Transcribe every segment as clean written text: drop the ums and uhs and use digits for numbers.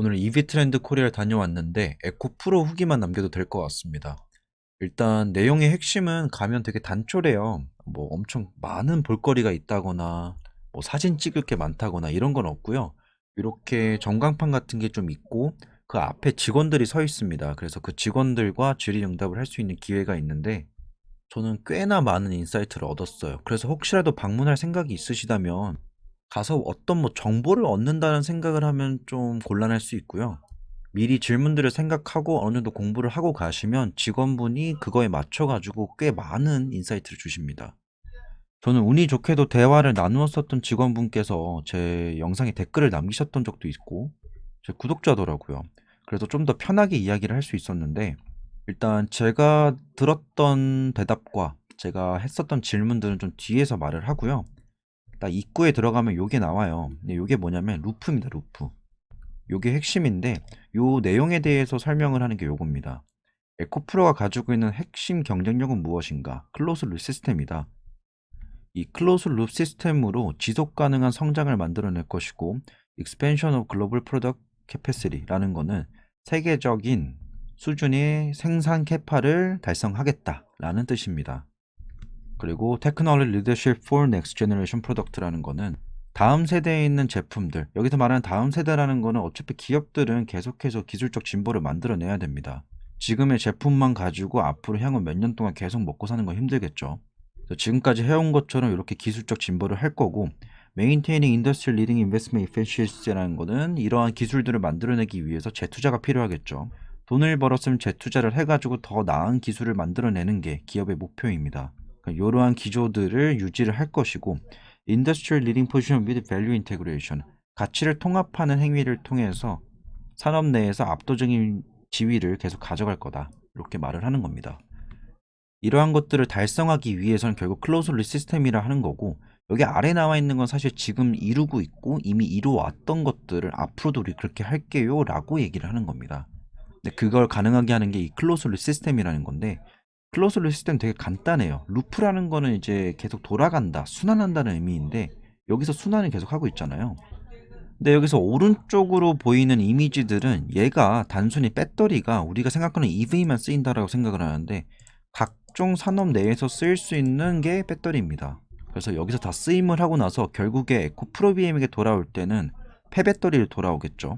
오늘 이비트렌드 코리아를 다녀왔는데 에코프로 후기만 남겨도 될 것 같습니다. 일단 내용의 핵심은 가면 되게 단촐해요. 뭐 엄청 많은 볼거리가 있다거나 뭐 사진 찍을 게 많다거나 이런 건 없고요. 이렇게 전광판 같은 게 좀 있고 그 앞에 직원들이 서 있습니다. 그래서 그 직원들과 질의응답을 할 수 있는 기회가 있는데 저는 꽤나 많은 인사이트를 얻었어요. 그래서 혹시라도 방문할 생각이 있으시다면 가서 어떤 뭐 정보를 얻는다는 생각을 하면 좀 곤란할 수 있고요. 미리 질문들을 생각하고 어느 정도 공부를 하고 가시면 직원분이 그거에 맞춰가지고 꽤 많은 인사이트를 주십니다. 저는 운이 좋게도 대화를 나누었었던 직원분께서 제 영상에 댓글을 남기셨던 적도 있고, 제 구독자더라고요. 그래서 좀 더 편하게 이야기를 할 수 있었는데, 일단 제가 들었던 대답과 제가 했었던 질문들은 좀 뒤에서 말을 하고요. 딱 입구에 들어가면 요게 나와요. 근데 요게 뭐냐면 루프입니다, 루프. 요게 핵심인데 요 내용에 대해서 설명을 하는 게 요겁니다. 에코프로가 가지고 있는 핵심 경쟁력은 무엇인가? 클로즈 룹 시스템이다. 이 클로즈 룹 시스템으로 지속 가능한 성장을 만들어낼 것이고 expansion of global product capacity라는 거는 세계적인 수준의 생산 캐파를 달성하겠다라는 뜻입니다. 그리고 Technology Leadership for Next Generation Product라는 거는 다음 세대에 있는 제품들, 여기서 말하는 다음 세대라는 거는 어차피 기업들은 계속해서 기술적 진보를 만들어내야 됩니다. 지금의 제품만 가지고 앞으로 향후 몇 년 동안 계속 먹고 사는 건 힘들겠죠. 그래서 지금까지 해온 것처럼 이렇게 기술적 진보를 할 거고, Maintaining Industry Leading Investment Efficiency라는 거는 이러한 기술들을 만들어내기 위해서 재투자가 필요하겠죠. 돈을 벌었으면 재투자를 해가지고 더 나은 기술을 만들어내는 게 기업의 목표입니다. 그러니까 이러한 기조들을 유지를 할 것이고, Industrial Leading Position with Value Integration, 가치를 통합하는 행위를 통해서 산업 내에서 압도적인 지위를 계속 가져갈 거다, 이렇게 말을 하는 겁니다. 이러한 것들을 달성하기 위해서는 결국 클로즈 리 시스템이라 하는 거고, 여기 아래 나와 있는 건 사실 지금 이루고 있고 이미 이루어왔던 것들을 앞으로도 우리 그렇게 할게요 라고 얘기를 하는 겁니다. 근데 그걸 가능하게 하는 게 이 클로즈 리 시스템이라는 건데, 클로즈 루 시스템 되게 간단해요. 루프라는 거는 이제 계속 돌아간다, 순환한다는 의미인데 여기서 순환을 계속 하고 있잖아요. 근데 여기서 오른쪽으로 보이는 이미지들은 얘가 단순히 배터리가 우리가 생각하는 EV만 쓰인다라고 생각을 하는데 각종 산업 내에서 쓰일 수 있는 게 배터리입니다. 그래서 여기서 다 쓰임을 하고 나서 결국에 에코프로비엠에게 돌아올 때는 폐배터리를 돌아오겠죠.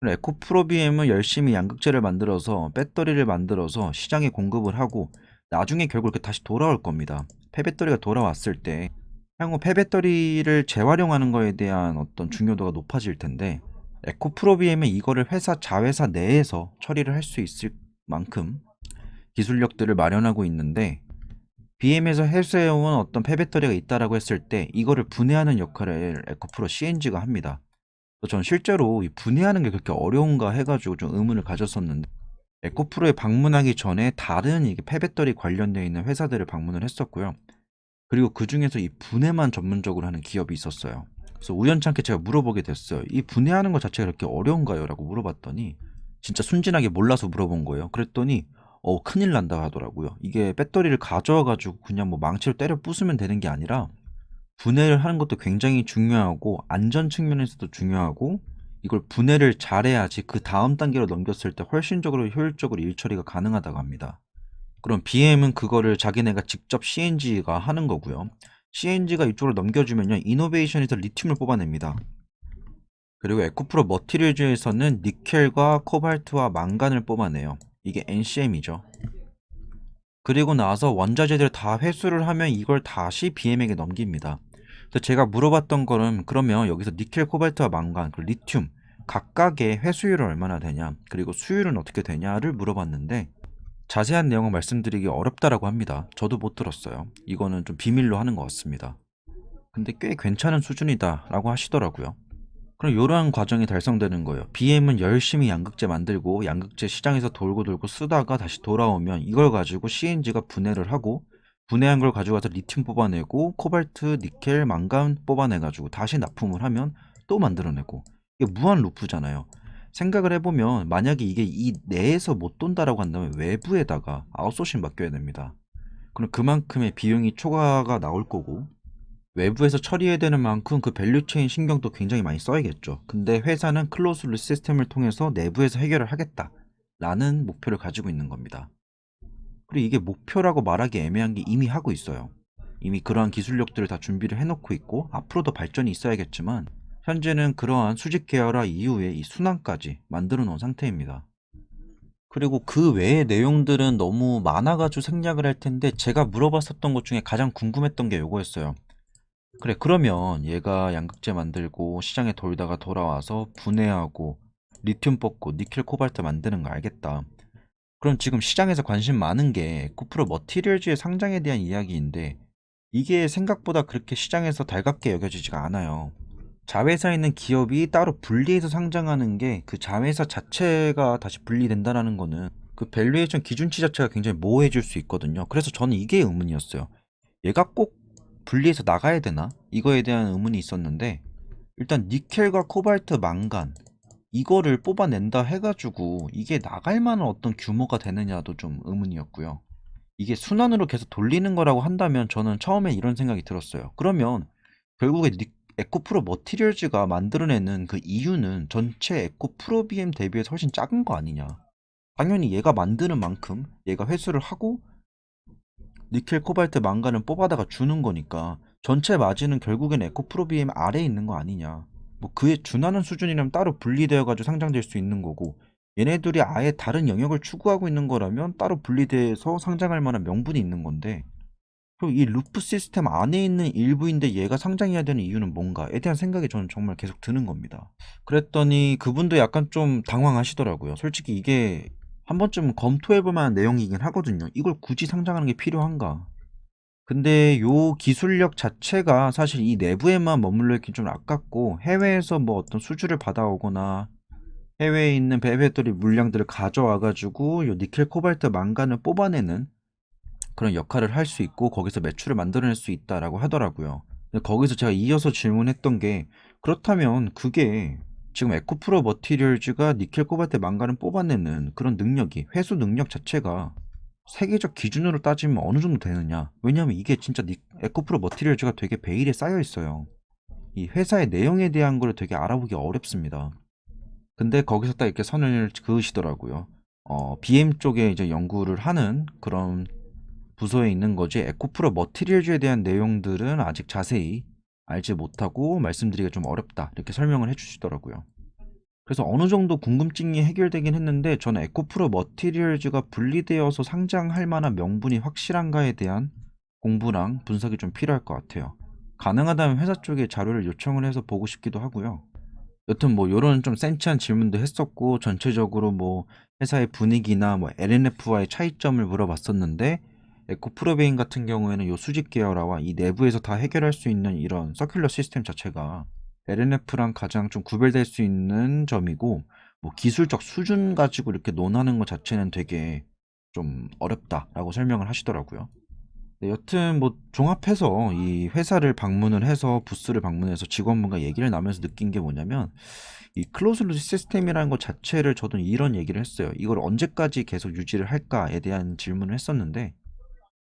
에코프로비엠은 열심히 양극재를 만들어서 배터리를 만들어서 시장에 공급을 하고 나중에 결국 이렇게 다시 돌아올 겁니다. 폐배터리가 돌아왔을 때 향후 폐배터리를 재활용하는 거에 대한 어떤 중요도가 높아질 텐데, 에코프로비엠은 이거를 회사 자회사 내에서 처리를 할 수 있을 만큼 기술력들을 마련하고 있는데, BM에서 해소해온 어떤 폐배터리가 있다라고 했을 때 이거를 분해하는 역할을 에코프로 CNG가 합니다. 전 실제로 이 분해하는 게 그렇게 어려운가 해가지고 좀 의문을 가졌었는데, 에코프로에 방문하기 전에 다른 이게 폐배터리 관련되어 있는 회사들을 방문을 했었고요. 그리고 그 중에서 이 분해만 전문적으로 하는 기업이 있었어요. 그래서 우연찮게 제가 물어보게 됐어요. 이 분해하는 것 자체가 그렇게 어려운가요? 라고 물어봤더니 진짜 순진하게 몰라서 물어본 거예요. 그랬더니 큰일 난다 하더라고요. 이게 배터리를 가져와가지고 그냥 뭐 망치로 때려 부수면 되는 게 아니라 분해를 하는 것도 굉장히 중요하고 안전 측면에서도 중요하고, 이걸 분해를 잘해야지 그 다음 단계로 넘겼을 때 훨씬적으로 효율적으로 일 처리가 가능하다고 합니다. 그럼 BM은 그거를 자기네가 직접 CNG가 하는 거고요. CNG가 이쪽으로 넘겨주면요, 이노베이션에서 리튬을 뽑아냅니다. 그리고 에코프로 머티리얼즈에서는 니켈과 코발트와 망간을 뽑아내요. 이게 NCM이죠. 그리고 나서 원자재들 다 회수를 하면 이걸 다시 BM에게 넘깁니다. 그래서 제가 물어봤던 거는 그러면 여기서 니켈, 코발트와 망간, 그리고 리튬 각각의 회수율은 얼마나 되냐, 그리고 수율은 어떻게 되냐를 물어봤는데 자세한 내용은 말씀드리기 어렵다라고 합니다. 저도 못 들었어요. 이거는 좀 비밀로 하는 것 같습니다. 근데 꽤 괜찮은 수준이다 라고 하시더라고요. 그럼 이러한 과정이 달성되는 거예요. BM은 열심히 양극재 만들고 양극재 시장에서 돌고 돌고 쓰다가 다시 돌아오면 이걸 가지고 CNG가 분해를 하고, 분해한 걸 가져가서 리튬 뽑아내고 코발트, 니켈, 망간 뽑아내가지고 다시 납품을 하면 또 만들어내고, 이게 무한 루프잖아요. 생각을 해보면 만약에 이게 이 내에서 못 돈다라고 한다면 외부에다가 아웃소싱 맡겨야 됩니다. 그럼 그만큼의 비용이 초과가 나올 거고, 외부에서 처리해야 되는 만큼 그 밸류체인 신경도 굉장히 많이 써야겠죠. 근데 회사는 클로즈 루트 시스템을 통해서 내부에서 해결을 하겠다라는 목표를 가지고 있는 겁니다. 그리고 이게 목표라고 말하기 애매한 게 이미 하고 있어요. 이미 그러한 기술력들을 다 준비를 해놓고 있고 앞으로도 발전이 있어야겠지만 현재는 그러한 수직 계열화 이후에 이 순환까지 만들어 놓은 상태입니다. 그리고 그 외의 내용들은 너무 많아가지고 생략을 할 텐데 제가 물어봤었던 것 중에 가장 궁금했던 게 요거였어요. 그래, 그러면 얘가 양극재 만들고 시장에 돌다가 돌아와서 분해하고 리튬 뽑고 니켈 코발트 만드는 거 알겠다. 그럼 지금 시장에서 관심 많은 게 에코프로 머티리얼즈의 상장에 대한 이야기인데 이게 생각보다 그렇게 시장에서 달갑게 여겨지지가 않아요. 자회사에 있는 기업이 따로 분리해서 상장하는 게 그 자회사 자체가 다시 분리된다라는 거는 그 밸류에이션 기준치 자체가 굉장히 모호해질 수 있거든요. 그래서 저는 이게 의문이었어요. 얘가 꼭 분리해서 나가야 되나? 이거에 대한 의문이 있었는데 일단 니켈과 코발트, 망간 이거를 뽑아낸다 해가지고 이게 나갈 만한 어떤 규모가 되느냐도 좀 의문이었고요. 이게 순환으로 계속 돌리는 거라고 한다면 저는 처음에 이런 생각이 들었어요. 그러면 결국에 에코프로 머티리얼즈가 만들어내는 그 이유는 전체 에코프로 BM 대비해서 훨씬 작은 거 아니냐. 당연히 얘가 만드는 만큼 얘가 회수를 하고 니켈, 코발트, 망간은 뽑아다가 주는 거니까 전체 마진은 결국엔 에코프로 BM 아래에 있는 거 아니냐. 뭐 그에 준하는 수준이라면 따로 분리되어 가지고 상장될 수 있는 거고 얘네들이 아예 다른 영역을 추구하고 있는 거라면 따로 분리돼서 상장할 만한 명분이 있는 건데 그리고 이 루프 시스템 안에 있는 일부인데 얘가 상장해야 되는 이유는 뭔가에 대한 생각이 저는 정말 계속 드는 겁니다. 그랬더니 그분도 약간 좀 당황하시더라고요. 솔직히 이게 한 번쯤 검토해볼 만한 내용이긴 하거든요. 이걸 굳이 상장하는 게 필요한가? 근데 요 기술력 자체가 사실 이 내부에만 머물러 있긴 좀 아깝고 해외에서 뭐 어떤 수주를 받아오거나 해외에 있는 배터리 물량들을 가져와가지고 요 니켈, 코발트, 망간을 뽑아내는 그런 역할을 할 수 있고 거기서 매출을 만들어낼 수 있다라고 하더라고요. 근데 거기서 제가 이어서 질문했던 게 그렇다면 그게 지금 에코프로 머티리얼즈가 니켈, 코발트, 망간을 뽑아내는 그런 능력이 회수 능력 자체가 세계적 기준으로 따지면 어느 정도 되느냐? 왜냐면 이게 진짜 에코프로 머티리얼즈가 되게 베일에 쌓여 있어요. 이 회사의 내용에 대한 걸 되게 알아보기 어렵습니다. 근데 거기서 딱 이렇게 선을 그으시더라고요. BM 쪽에 이제 연구를 하는 그런 부서에 있는 거지 에코프로 머티리얼즈에 대한 내용들은 아직 자세히 알지 못하고 말씀드리기가 좀 어렵다 이렇게 설명을 해주시더라고요. 그래서 어느 정도 궁금증이 해결되긴 했는데 저는 에코프로 머티리얼즈가 분리되어서 상장할 만한 명분이 확실한가에 대한 공부랑 분석이 좀 필요할 것 같아요. 가능하다면 회사 쪽에 자료를 요청을 해서 보고 싶기도 하고요. 여튼 뭐 요런 좀 센치한 질문도 했었고 전체적으로 뭐 회사의 분위기나 뭐 LNF와의 차이점을 물어봤었는데 에코프로베인 같은 경우에는 요 수직 계열화와 이 내부에서 다 해결할 수 있는 이런 서큘러 시스템 자체가 LNF랑 가장 좀 구별될 수 있는 점이고 뭐 기술적 수준 가지고 이렇게 논하는 것 자체는 되게 좀 어렵다라고 설명을 하시더라고요. 네, 여튼 뭐 종합해서 이 회사를 방문을 해서 부스를 방문해서 직원분과 얘기를 나누면서 느낀 게 뭐냐면 이 클로즈 루트 시스템이라는 것 자체를 저도 이런 얘기를 했어요. 이걸 언제까지 계속 유지를 할까에 대한 질문을 했었는데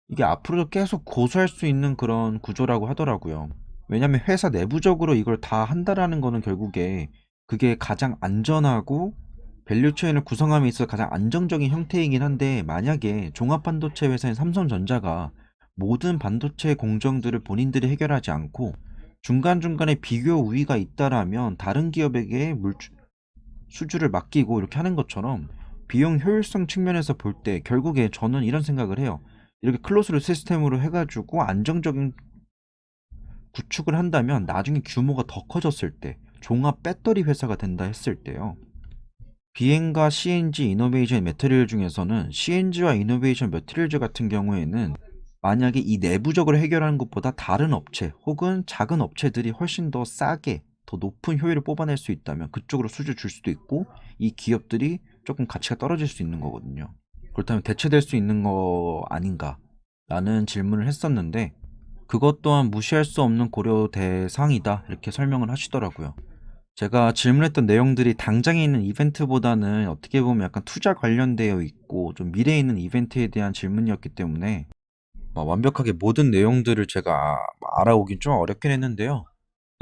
이게 앞으로도 계속 고수할 수 있는 그런 구조라고 하더라고요. 왜냐면 회사 내부적으로 이걸 다 한다라는 거는 결국에 그게 가장 안전하고 밸류체인을 구성함에 있어서 가장 안정적인 형태이긴 한데 만약에 종합반도체 회사인 삼성전자가 모든 반도체 공정들을 본인들이 해결하지 않고 중간중간에 비교 우위가 있다라면 다른 기업에게 수주를 맡기고 이렇게 하는 것처럼 비용 효율성 측면에서 볼 때 결국에 저는 이런 생각을 해요. 이렇게 클로즈드 시스템으로 해가지고 안정적인 구축을 한다면 나중에 규모가 더 커졌을 때 종합 배터리 회사가 된다 했을 때요. 비행과 CNG 이노베이션 매트리얼 중에서는 CNG와 이노베이션 매트리얼즈 같은 경우에는 만약에 이 내부적으로 해결하는 것보다 다른 업체 혹은 작은 업체들이 훨씬 더 싸게 더 높은 효율을 뽑아낼 수 있다면 그쪽으로 수주 줄 수도 있고 이 기업들이 조금 가치가 떨어질 수 있는 거거든요. 그렇다면 대체될 수 있는 거 아닌가 라는 질문을 했었는데 그것 또한 무시할 수 없는 고려 대상이다 이렇게 설명을 하시더라고요. 제가 질문했던 내용들이 당장에 있는 이벤트보다는 어떻게 보면 약간 투자 관련되어 있고 좀 미래에 있는 이벤트에 대한 질문이었기 때문에 완벽하게 모든 내용들을 제가 알아오긴 좀 어렵긴 했는데요.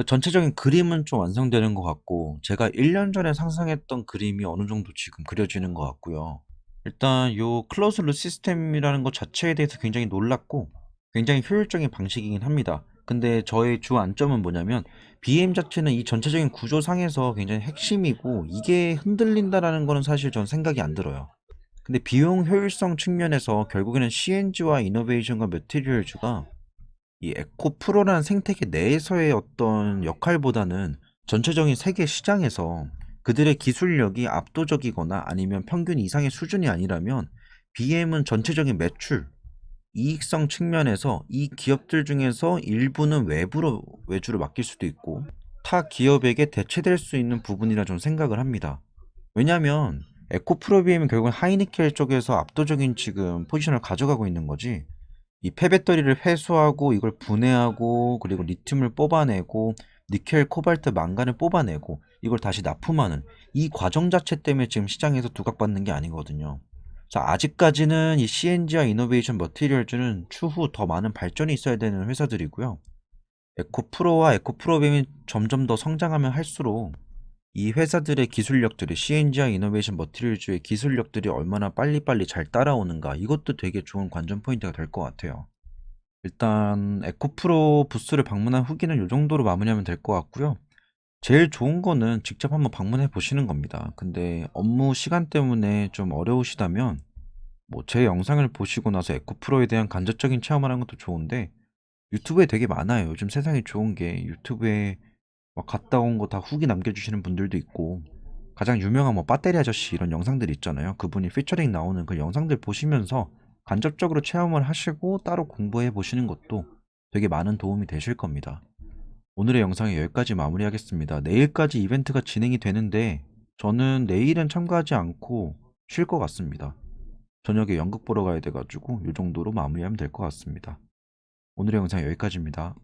전체적인 그림은 좀 완성되는 것 같고 제가 1년 전에 상상했던 그림이 어느 정도 지금 그려지는 것 같고요. 일단 요 클로즈 루 시스템이라는 것 자체에 대해서 굉장히 놀랐고 굉장히 효율적인 방식이긴 합니다. 근데 저의 주 안점은 뭐냐면 BM 자체는 이 전체적인 구조상에서 굉장히 핵심이고 이게 흔들린다라는 거는 사실 전 생각이 안 들어요. 근데 비용 효율성 측면에서 결국에는 CNG와 이노베이션과 매티리얼즈가 이 에코 프로라는 생태계 내에서의 어떤 역할보다는 전체적인 세계 시장에서 그들의 기술력이 압도적이거나 아니면 평균 이상의 수준이 아니라면 BM은 전체적인 매출, 이익성 측면에서 이 기업들 중에서 일부는 외주로 맡길 수도 있고 타 기업에게 대체될 수 있는 부분이라 좀 생각을 합니다. 왜냐하면 에코프로비엠은 결국은 하이니켈 쪽에서 압도적인 지금 포지션을 가져가고 있는 거지. 이 폐배터리를 회수하고 이걸 분해하고 그리고 리튬을 뽑아내고 니켈, 코발트, 망간을 뽑아내고 이걸 다시 납품하는 이 과정 자체 때문에 지금 시장에서 두각받는 게 아니거든요. 자, 아직까지는 이 CNG와 이노베이션 머티리얼즈는 추후 더 많은 발전이 있어야 되는 회사들이고요. 에코프로와 에코프로빔이 점점 더 성장하면 할수록 이 회사들의 기술력들이 CNG와 이노베이션 머티리얼즈의 기술력들이 얼마나 빨리빨리 잘 따라오는가 이것도 되게 좋은 관전 포인트가 될 것 같아요. 일단 에코프로 부스를 방문한 후기는 이 정도로 마무리하면 될 것 같고요. 제일 좋은 거는 직접 한번 방문해 보시는 겁니다. 근데 업무 시간 때문에 좀 어려우시다면 제 영상을 보시고 나서 에코프로에 대한 간접적인 체험을 하는 것도 좋은데 유튜브에 되게 많아요. 요즘 세상에 좋은 게 유튜브에 막 갔다 온 거 다 후기 남겨주시는 분들도 있고 가장 유명한 배터리 아저씨 이런 영상들 있잖아요. 그분이 피처링 나오는 그 영상들 보시면서 간접적으로 체험을 하시고 따로 공부해 보시는 것도 되게 많은 도움이 되실 겁니다. 오늘의 영상은 여기까지 마무리하겠습니다. 내일까지 이벤트가 진행이 되는데 저는 내일은 참가하지 않고 쉴 것 같습니다. 저녁에 연극 보러 가야 돼가지고 이 정도로 마무리하면 될 것 같습니다. 오늘의 영상 여기까지입니다.